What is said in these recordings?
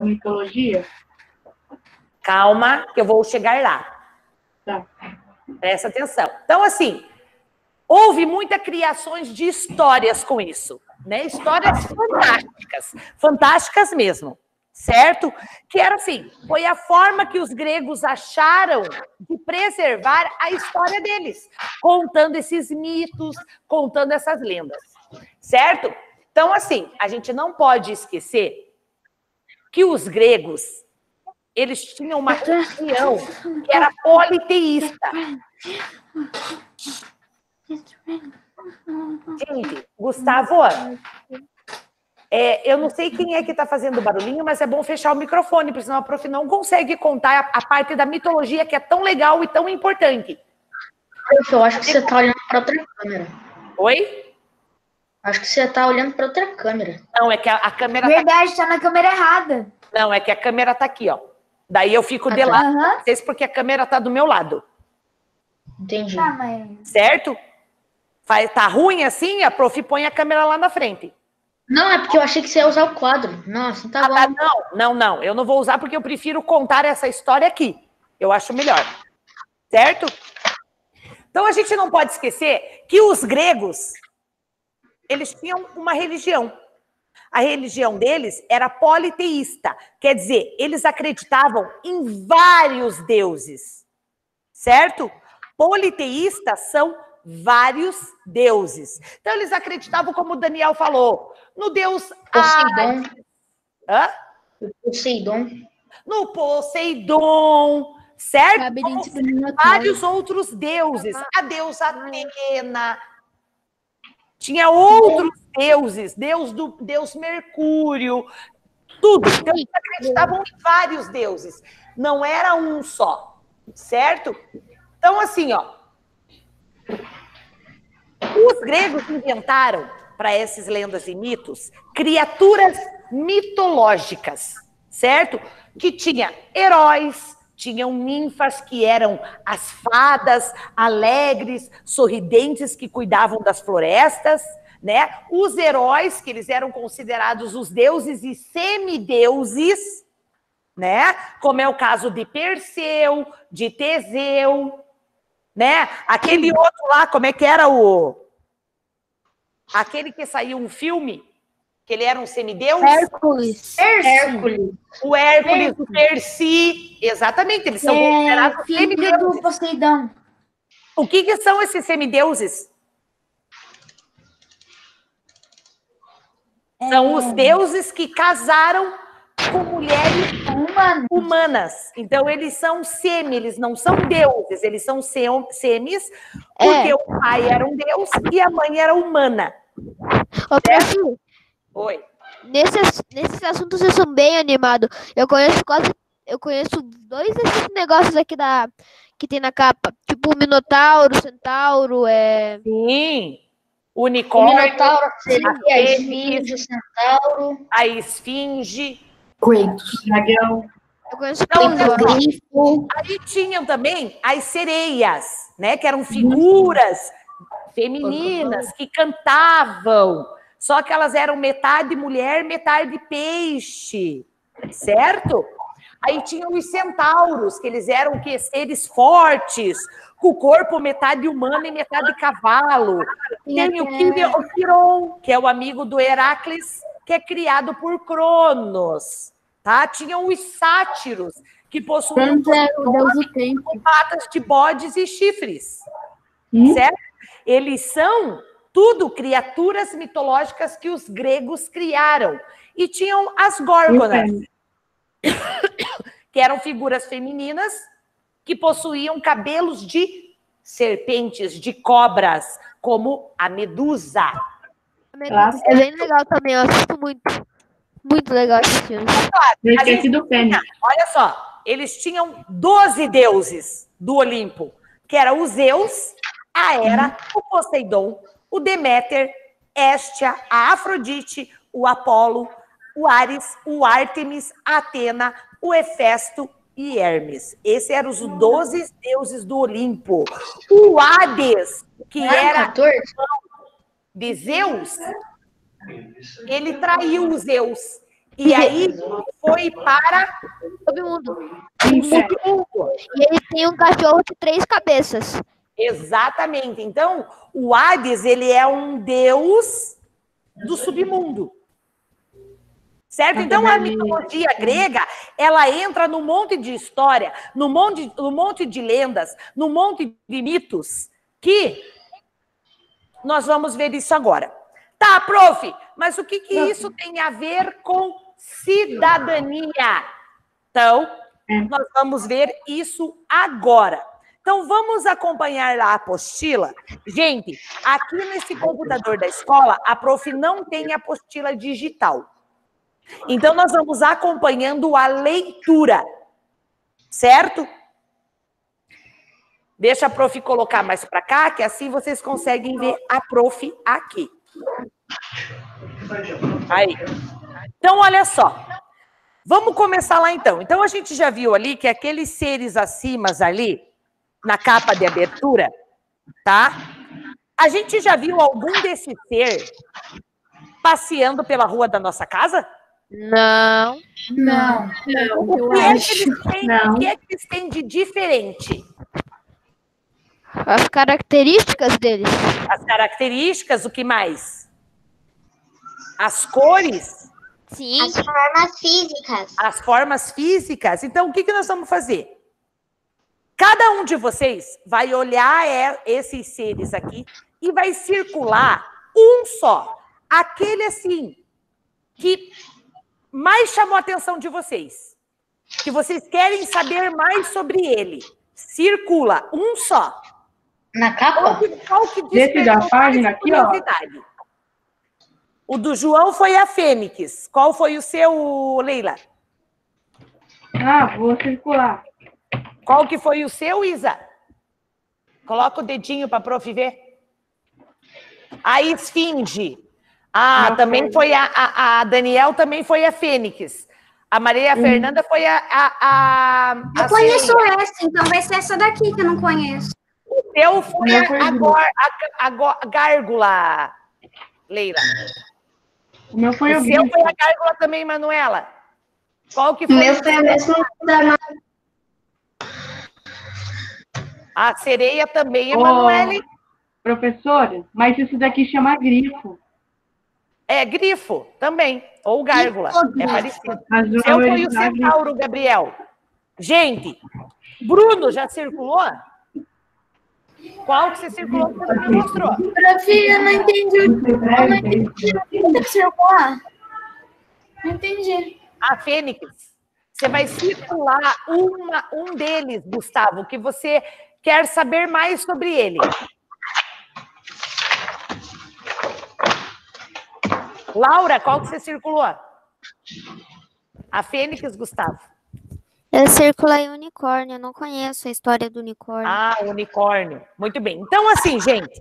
mitologia? Calma, que eu vou chegar lá. Tá. Presta atenção. Então, assim, houve muitas criações de histórias com isso, né? Histórias fantásticas, fantásticas mesmo, certo? Que era assim, foi a forma que os gregos acharam de preservar a história deles, contando esses mitos, contando essas lendas, certo? Então, assim, a gente não pode esquecer que os gregos, eles tinham uma religião que era politeísta. Gente, Gustavo, eu não sei quem é que está fazendo barulhinho, mas é bom fechar o microfone, porque senão a prof não consegue contar a parte da mitologia que é tão legal e tão importante. Eu acho que você está olhando para outra câmera. Oi? Acho que você está olhando para outra câmera. Não, é que a câmera... Verdade, está na câmera errada. Não, é que a câmera está aqui, ó. Daí eu fico de lado, vocês, porque a câmera está do meu lado. Entendi. Tá, mas... Certo? Tá ruim assim, a prof põe a câmera lá na frente. Não, é porque eu achei que você ia usar o quadro. Nossa, tá bom. Não. Eu não vou usar porque eu prefiro contar essa história aqui. Eu acho melhor. Certo? Então, a gente não pode esquecer que os gregos, eles tinham uma religião. A religião deles era politeísta. Quer dizer, eles acreditavam em vários deuses. Certo? Politeístas são vários deuses. Então, eles acreditavam, como o Daniel falou, no deus Poseidon. Hã? Poseidon. No Poseidon, certo? Vários outros deuses. A deusa Atena. Tinha outros deuses. Deus Mercúrio. Tudo. Então, eles acreditavam em vários deuses. Não era um só. Certo? Então, assim, ó. Os gregos inventaram, para essas lendas e mitos, criaturas mitológicas, certo? Que tinha heróis, tinham ninfas, que eram as fadas alegres, sorridentes, que cuidavam das florestas, né? Os heróis, que eles eram considerados os deuses e semideuses, né? Como é o caso de Perseu, de Teseu, né? Aquele outro lá, como é que era aquele que saiu um filme, que ele era um semideus? Hércules. O Hércules, o Persi, exatamente, eles são considerados semideuses. Do Poseidon. O que são esses semideuses? São os deuses que casaram com mulheres humanas. Então, eles são eles não são deuses, eles são semis, porque o pai era um deus e a mãe era humana. Ô, prof, oi. Nesses assuntos eu sou bem animado. Eu conheço dois desses negócios aqui que tem na capa. Tipo o Minotauro, o Centauro, Sim. O unicórnio. O Minotauro seria a Esfinge, o Centauro. A Esfinge. Kratos, dragão. Eu conheço Então, aí tinham também as sereias, né? Que eram figuras femininas que cantavam. Só que elas eram metade mulher, metade peixe, certo? Aí tinham os centauros, que eles eram seres fortes, com o corpo metade humano e metade cavalo. Tem o Quiron, que é o amigo do Heracles, que é criado por Cronos. Tá? Tinham os sátiros, que possuíam patas de bodes e chifres. Certo? Eles são tudo criaturas mitológicas que os gregos criaram. E tinham as górgonas, que eram figuras femininas que possuíam cabelos de serpentes, de cobras, como a Medusa. É bem legal também, eu assisto muito. Muito legal esse filme. Olha só, eles tinham 12 deuses do Olimpo, que era o Zeus, a Hera, o Poseidon, o Deméter, Hestia, a Afrodite, o Apolo, o Ares, o Ártemis, a Atena, o Hefesto e Hermes. Esses eram os 12 deuses do Olimpo. O Hades, que era de Zeus, ele traiu os Zeus. E aí foi para Submundo. o submundo. E ele tem um cachorro de 3 cabeças. Exatamente. Então, o Hades, ele é um deus do submundo. Certo? Então, a mitologia grega, ela entra num monte de história, num monte de lendas, num monte de mitos, que nós vamos ver isso agora. Tá, prof, mas o que isso tem a ver com cidadania? Então, nós vamos ver isso agora. Então, vamos acompanhar a apostila. Gente, aqui nesse computador da escola, a prof não tem apostila digital. Então, nós vamos acompanhando a leitura, certo? Deixa a prof colocar mais para cá, que assim vocês conseguem ver a prof aqui. Aí. Então, olha só. Vamos começar lá, então. Então, a gente já viu ali que aqueles seres acima ali, na capa de abertura, tá? A gente já viu algum desse ser passeando pela rua da nossa casa? Não. Não. O que é que eles têm de diferente? As características deles. As características, o que mais? As cores? Sim. As formas físicas. As formas físicas. Então, o que nós vamos fazer? Cada um de vocês vai olhar esses seres aqui e vai circular um só. Aquele, assim, que mais chamou a atenção de vocês. Que vocês querem saber mais sobre ele. Circula, um só. Na capa? Qual que Desse da página aqui, ó. O do João foi a Fênix. Qual foi o seu, Leila? Ah, vou circular. Qual que foi o seu, Isa? Coloca o dedinho para a prof ver. A Esfinge. Ah, Não, também foi a Daniel, também foi a Fênix. A Maria Fernanda foi a Eu conheço essa, então vai ser essa daqui que eu não conheço. O teu foi a Gárgula, Leila. O meu foi O o seu grifo. foi a Gárgula também, Manuela. Qual que foi? O meu foi a mesma da A sereia também, Ô, Emanuele. Professora, mas isso daqui chama grifo. É, grifo também. Ou gárgula. É parecido. Mas O seu foi o original é grifo. centauro, Gabriel. Gente, Bruno já circulou? Qual que você circulou que você me mostrou? Prof, eu não entendi. Eu não entendi. O que você circular? Não entendi. A Fênix. Você vai circular um deles, Gustavo, que você quer saber mais sobre ele. Laura, qual que você circulou? A Fênix, Gustavo. Eu circulei unicórnio, eu não conheço a história do unicórnio. Ah, unicórnio. Muito bem. Então, assim, gente,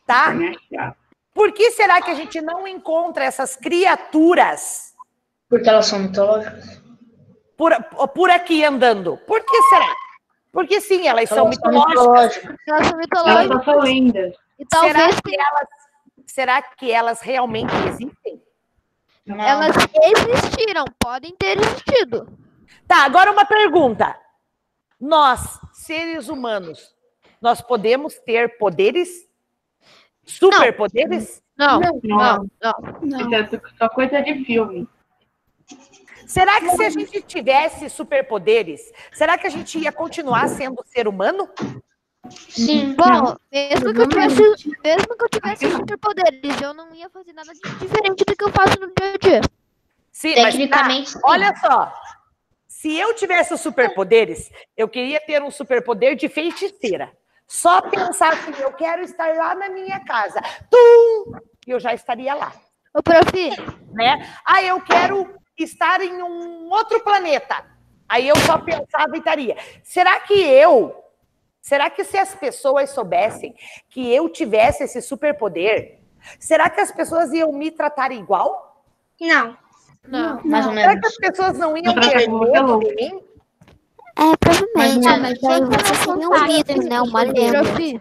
tá? Por que será que a gente não encontra essas criaturas Porque elas são mitológicas. por aqui andando? Por que será? Porque sim, elas são Elas são mitológicas. mitológicas. Elas são Elas mitológicas. só são lendas. E talvez Será que elas realmente existem? Não. elas existiram, podem ter existido. Tá, agora uma pergunta. Nós, seres humanos, nós podemos ter poderes? Superpoderes? Não, Não. não. Isso é só coisa de filme. Será que se a gente tivesse superpoderes, será que a gente ia continuar sendo ser humano? Sim. Bom, mesmo que eu tivesse superpoderes, eu não ia fazer nada de diferente do que eu faço no dia a dia. Sim, Tecnicamente, sim. olha só. Se eu tivesse superpoderes, eu queria ter um superpoder de feiticeira. Só pensar assim, eu quero estar lá na minha casa. Tum! E eu já estaria lá. Ô, prof, Né? Ah, eu quero estar em um outro planeta. Aí eu só pensava e estaria. Será que se as pessoas soubessem que eu tivesse esse superpoder, será que as pessoas iam me tratar igual? Não. não. Mais ou Será que menos. as pessoas não iam Outra ter pergunta, medo Lu. de mim? É, provavelmente, Mas mas aí você seria um mito, né? Uma lenda. Prof,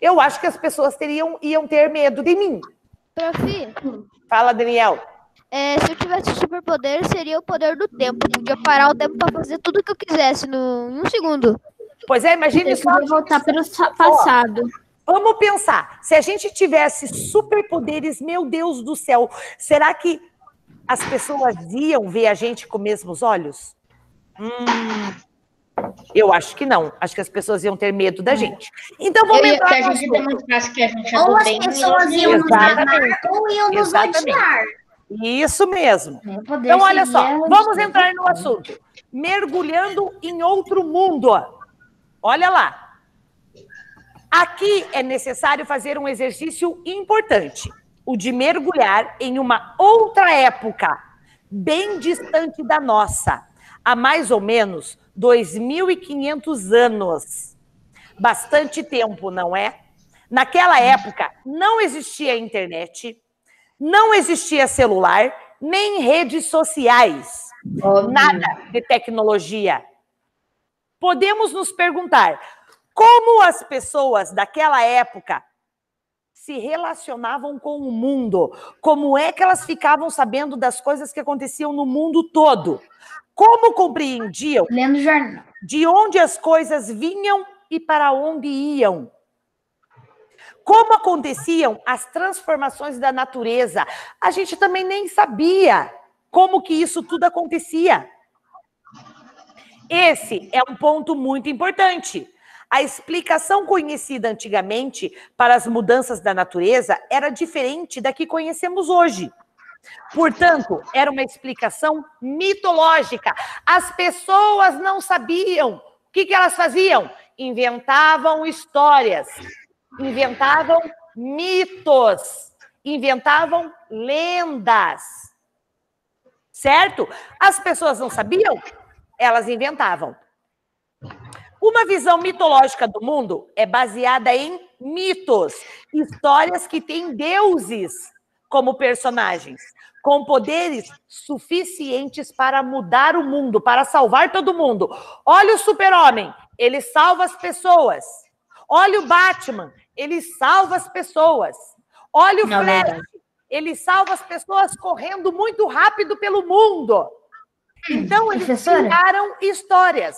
Eu acho que as pessoas iam ter medo de mim. prof, Fala, Daniel. se eu tivesse superpoder, seria o poder do tempo. Eu podia parar o tempo para fazer tudo que eu quisesse em um segundo. Pois é, imagine Eu só. queria voltar para o passado. Vamos pensar, se a gente tivesse superpoderes, meu Deus do céu, será que as pessoas iam ver a gente com os mesmos olhos? Eu acho que não. Acho que as pessoas iam ter medo da gente. Então vamos entrar Que a no gente assunto. demonstrasse que a gente é Ou do as bem. pessoas iam nos amar ou iam nos odiar. Isso mesmo. O poder Então, olha só, seria vamos entrar no assunto. Mergulhando em outro mundo. Olha lá. Aqui é necessário fazer um exercício importante, o de mergulhar em uma outra época, bem distante da nossa, há mais ou menos 2.500 anos. Bastante tempo, não é? Naquela época, não existia internet, não existia celular, nem redes sociais, nada de tecnologia. Podemos nos perguntar, como as pessoas daquela época se relacionavam com o mundo? Como é que elas ficavam sabendo das coisas que aconteciam no mundo todo? Como compreendiam Lendo jornal. de onde as coisas vinham e para onde iam? Como aconteciam as transformações da natureza? A gente também nem sabia como que isso tudo acontecia. Esse é um ponto muito importante. A explicação conhecida antigamente para as mudanças da natureza era diferente da que conhecemos hoje. Portanto, era uma explicação mitológica. As pessoas não sabiam. O que elas faziam? Inventavam histórias, inventavam mitos, inventavam lendas. Certo? As pessoas não sabiam? Elas inventavam. Uma visão mitológica do mundo é baseada em mitos, histórias que têm deuses como personagens, com poderes suficientes para mudar o mundo, para salvar todo mundo. Olha o Super-Homem, ele salva as pessoas. Olha o Batman, ele salva as pessoas. Olha o Flash, ele salva as pessoas correndo muito rápido pelo mundo. Então, eles criaram histórias.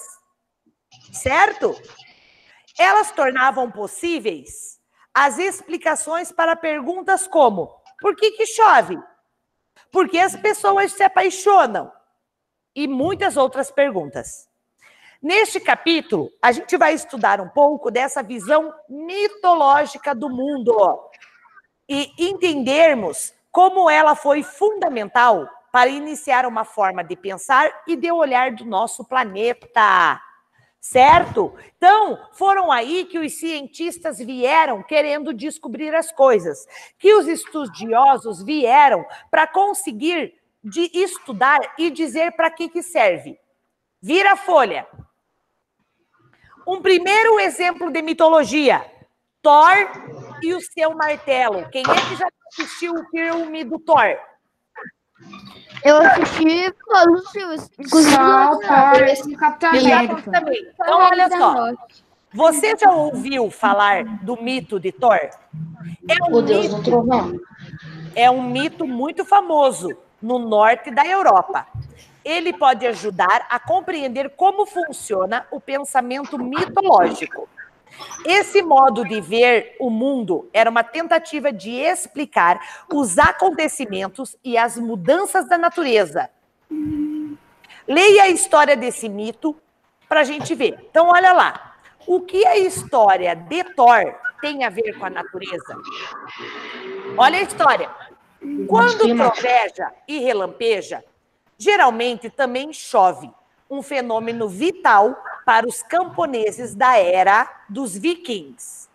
Certo? Elas tornavam possíveis as explicações para perguntas como: por que chove? Por que as pessoas se apaixonam? E muitas outras perguntas. Neste capítulo, a gente vai estudar um pouco dessa visão mitológica do mundo e entendermos como ela foi fundamental para iniciar uma forma de pensar e de olhar do nosso planeta. Certo? Então, foram aí que os cientistas vieram querendo descobrir as coisas, que os estudiosos vieram para conseguir estudar e dizer para que serve. Vira a folha. Um primeiro exemplo de mitologia, Thor e o seu martelo. Quem é que já assistiu o filme do Thor? Eu assisti todos os filmes. Só o Thor, esse Capitão América. Também. Então, olha só. Você já ouviu falar do mito de Thor? O Deus do Trovão. É um mito muito famoso no norte da Europa. Ele pode ajudar a compreender como funciona o pensamento mitológico. Esse modo de ver o mundo era uma tentativa de explicar os acontecimentos e as mudanças da natureza. Leia a história desse mito para a gente ver. Então, olha lá. O que a história de Thor tem a ver com a natureza? Olha a história. Quando troveja e relampeja, geralmente também chove. Um fenômeno vital para os camponeses da era dos vikings.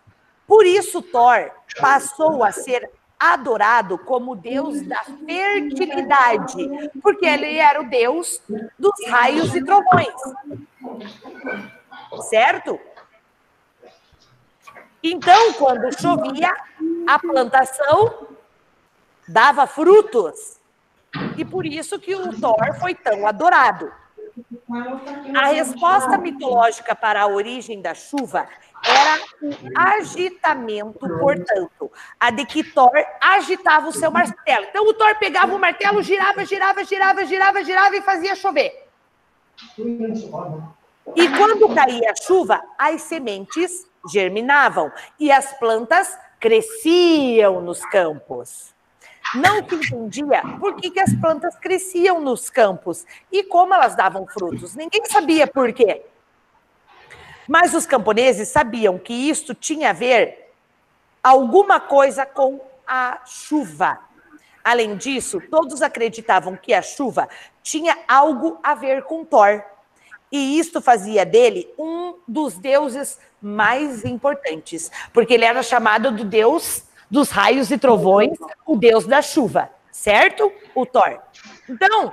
Por isso, Thor passou a ser adorado como deus da fertilidade, porque ele era o deus dos raios e trovões. Certo? Então, quando chovia, a plantação dava frutos. E por isso que o Thor foi tão adorado. A resposta mitológica para a origem da chuva era o agitamento, portanto, a de que Thor agitava o seu martelo. Então, o Thor pegava o martelo, girava e fazia chover. E quando caía a chuva, as sementes germinavam e as plantas cresciam nos campos. Não se entendia por que as plantas cresciam nos campos e como elas davam frutos. Ninguém sabia por quê. Mas os camponeses sabiam que isto tinha a ver alguma coisa com a chuva. Além disso, todos acreditavam que a chuva tinha algo a ver com Thor. E isto fazia dele um dos deuses mais importantes, porque ele era chamado do deus dos raios e trovões, o deus da chuva, certo? O Thor. Então,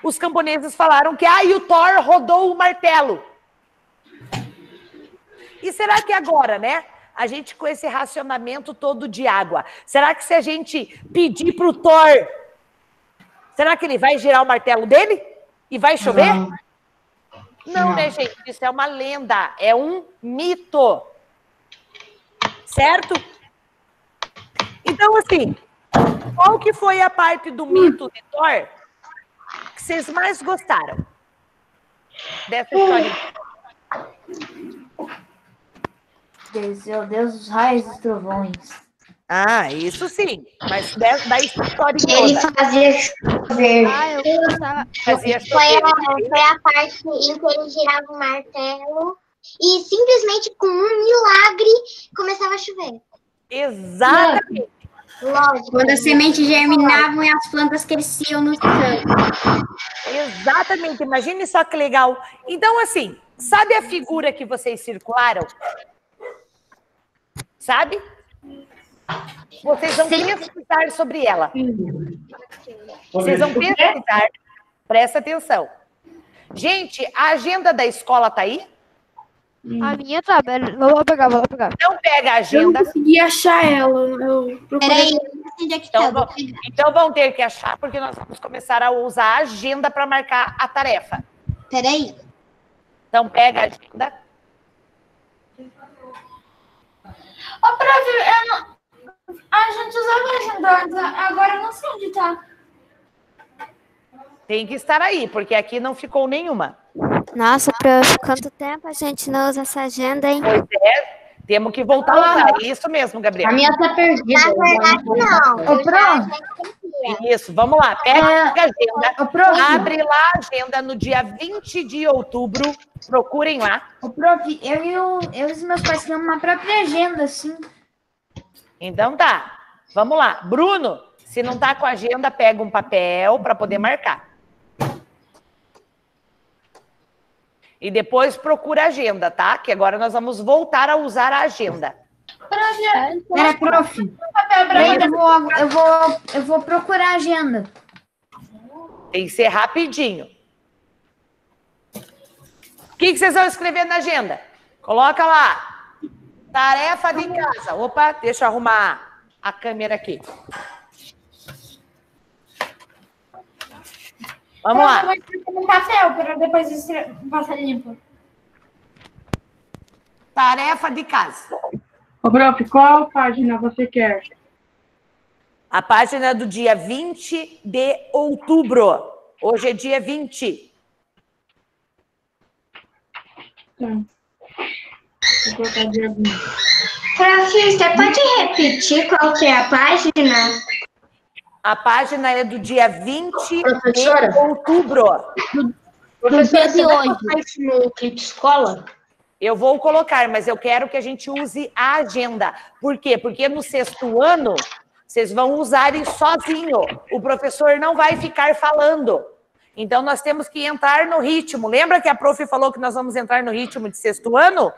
os camponeses falaram que o Thor rodou o martelo. E será que agora, né? A gente com esse racionamento todo de água, será que se a gente pedir para o Thor, será que ele vai girar o martelo dele? E vai chover? Não, né, gente? Isso é uma lenda, é um mito. Certo? Então, assim, qual que foi a parte do mito de Thor que vocês mais gostaram dessa história? Desceu Deus dos raios e trovões. Ah, isso sim. Mas da história Ele toda. fazia chover. Eu gostava. Fazia Foi chover. a parte em que ele girava o martelo e simplesmente com um milagre começava a chover. Exatamente. Lógico. Quando as sementes germinavam e as plantas cresciam no campo. Exatamente. Imagine só que legal. Então, assim, sabe a figura que vocês circularam? Sabe? Vocês vão pesquisar sobre ela. Vocês vão pesquisar. Presta atenção. Gente, a agenda da escola tá aí? A minha tá, vou lá pegar. Não pega a Eu não agenda. consegui achar ela. Eu procurei. Peraí, onde é que tá? Então vão ter que achar, porque nós vamos começar a usar a agenda para marcar a tarefa. Peraí. Então pega a agenda. Ô, prof, a gente usava a agenda antes, agora eu não sei onde tá. Tem que estar aí, porque aqui não ficou nenhuma. Nossa, prof, quanto tempo a gente não usa essa agenda, hein? Pois é, temos que voltar a usar. Isso mesmo, Gabriel. A minha tá perdida. Na verdade, não. Ô, prof, Isso, vamos lá. Pega a agenda. ô, prof. Abre lá a agenda no dia 20 de outubro. Procurem lá. Ô, prof, eu e os meus pais criamos uma própria agenda, assim. Então tá. Vamos lá. Bruno, se não tá com a agenda, pega um papel para poder marcar. E depois procura a agenda, tá? Que agora nós vamos voltar a usar a agenda. Pera, prof. Eu vou procurar a agenda. Tem que ser rapidinho. O que vocês vão escrever na agenda? Coloca lá. Tarefa de casa. Opa, deixa eu arrumar a câmera aqui. Vamos lá. Um papel para depois passar limpo. Tarefa de casa. Ô, prof, qual página você quer? A página do dia 20 de outubro. Hoje é dia 20. Tá. Vou colocar dia 20. Prof, você pode repetir qual que é a página? A página é do dia 20 Professora? de outubro. Professora, você vai colocar isso no kit escola? Eu vou colocar, mas eu quero que a gente use a agenda. Por quê? Porque no sexto ano, vocês vão usar isso sozinho. O professor não vai ficar falando. Então, nós temos que entrar no ritmo. Lembra que a prof falou que nós vamos entrar no ritmo de sexto ano?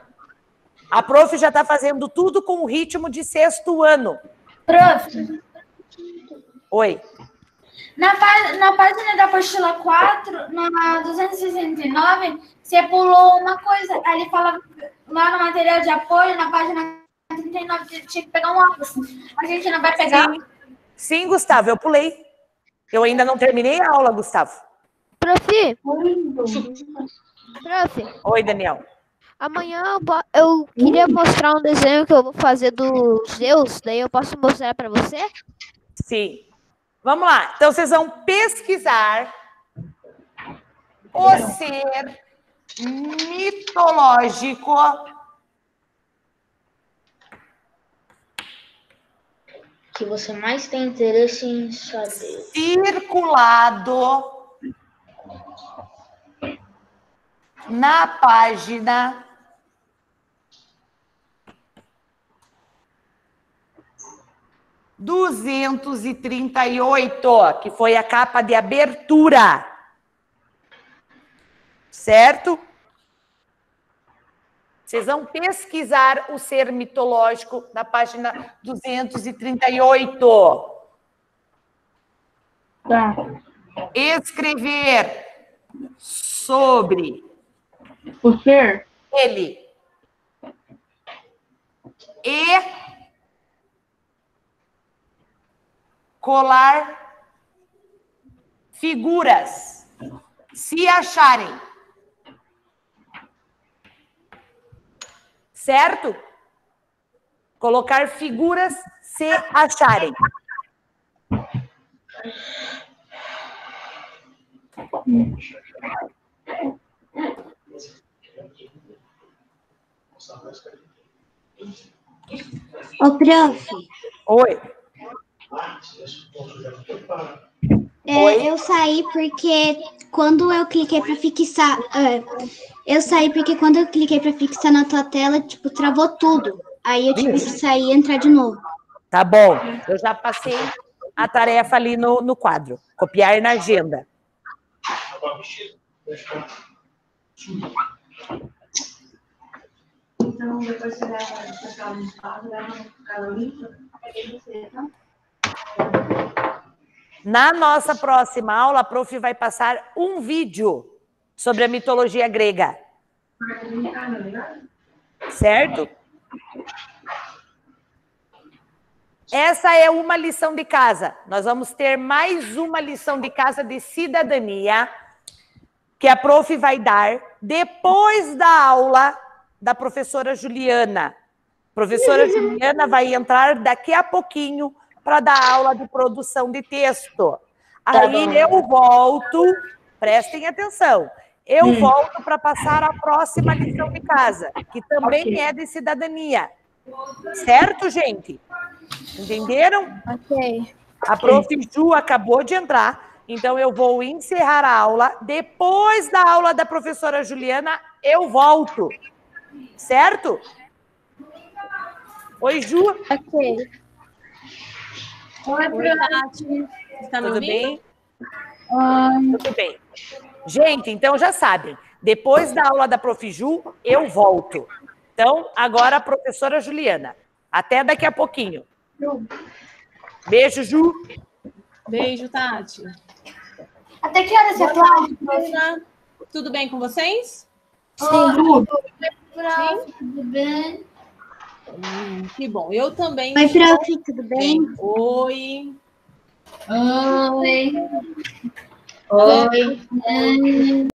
A prof já está fazendo tudo com o ritmo de sexto ano. Prof, Oi. na página da apostila 4, na 269, você pulou uma coisa. Ali fala lá no material de apoio, na página 39, que tinha que pegar um óculos. A gente não vai pegar. Sim, Gustavo, eu pulei. Eu ainda não terminei a aula, Gustavo. Prof, Oi, Daniel. amanhã eu queria mostrar um desenho que eu vou fazer do Zeus, daí eu posso mostrar para você? Sim. Vamos lá. Então, vocês vão pesquisar o ser mitológico Que você mais tem interesse em saber. circulado na página 238, que foi a capa de abertura. Certo? Vocês vão pesquisar o ser mitológico na página 238. Tá. Escrever sobre O ser? ele e colar figuras, se acharem. Certo? Colocar figuras, se acharem. Ô, prof, Oi. eu saí porque quando eu cliquei para fixar, na tua tela, tipo, travou tudo. Aí eu tive que sair e entrar de novo. Tá bom. Eu já passei a tarefa ali no quadro. Copiar na agenda. Então, depois você leva para cá no espaço, leva no calorinho, aí você, tá? Na nossa próxima aula, a prof vai passar um vídeo sobre a mitologia grega. Certo? Essa é uma lição de casa. Nós vamos ter mais uma lição de casa de cidadania que a prof vai dar depois da aula da professora Juliana. A professora Juliana vai entrar daqui a pouquinho para dar aula de produção de texto. Aí eu volto, prestem atenção, eu volto para passar a próxima lição de casa, que também é de cidadania. Certo, gente? Entenderam? Ok. A prof. Ju acabou de entrar, então eu vou encerrar a aula. Depois da aula da professora Juliana, eu volto. Certo? Oi, Ju. Ok. Oi, Tati. Tá me Tudo ouvindo? bem? Tudo bem. Gente, então já sabem, depois da aula da prof. Ju, eu volto. Então, agora a professora Juliana. Até daqui a pouquinho. Beijo, Ju. Beijo, Tati. Até que horas você pode? Professora, tudo bem com vocês? Tudo bem? Que bom. Eu também. Oi, prof, tudo bem? Oi. Oi. Oi.